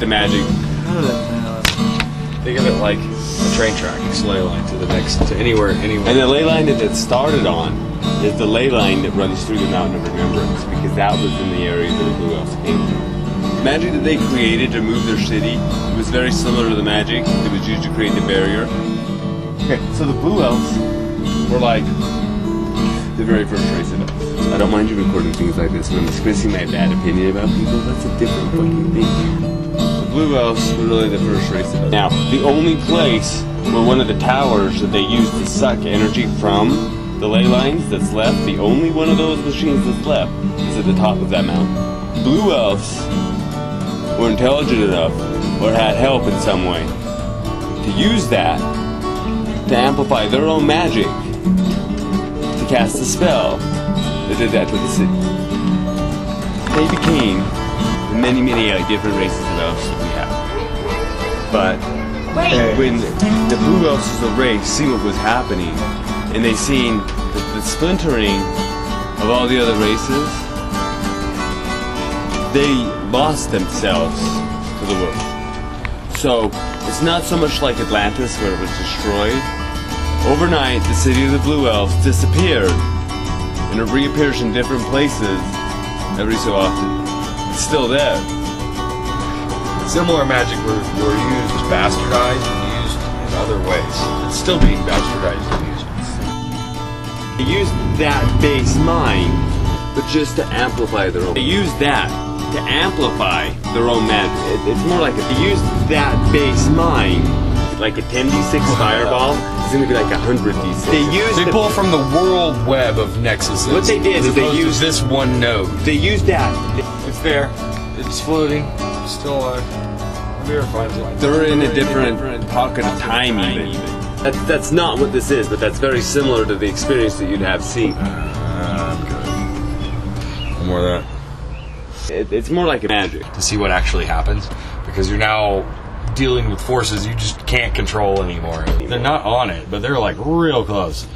the magic. Think of it like a train track, a ley line to the next, to anywhere. And the ley line that it started on is the ley line that runs through the Mountain of Remembrance, because that was in the area that the Blue Elves came from. The magic that they created to move their city was very similar to the magic that was used to create the barrier. Okay, so the Blue Elves were like the very first race of elves. I don't mind you recording things like this when I'm expressing my bad opinion about people. That's a different fucking thing. The Blue Elves were really the first race of elves. Now, the only place where one of the towers that they used to suck energy from the ley lines that's left, the only one of those machines that's left, is at the top of that mountain. Blue Elves were intelligent enough, or had help in some way, to use that to amplify their own magic to cast a spell that did that to the city. They became the many different races of elves that we have. But when the Blue Elves as a race see what was happening, and they seen the splintering of all the other races, they lost themselves to the world. So it's not so much like Atlantis where it was destroyed. Overnight, the city of the Blue Elves disappeared, and it reappears in different places every so often. It's still there. Similar magic were used, bastardized, and used in other ways. It's still being bastardized and used. They used that base mind, but just to amplify their own. They used that to amplify their own magic. It's more like if they used that base mind, like a 10d6 fireball, it's going to be like 100d6. They pull from the world web of nexuses. What they did is they used this one node. They used that. It's there. It's floating. It's still alive. Mirror finds it. They're in a different pocket of time even. That's not what this is, but that's very similar to the experience that you'd have seen. I'm good. No more of that. It's more like a magic. To see what actually happens, because you're now dealing with forces you just can't control anymore. They're not on it, but they're like real close.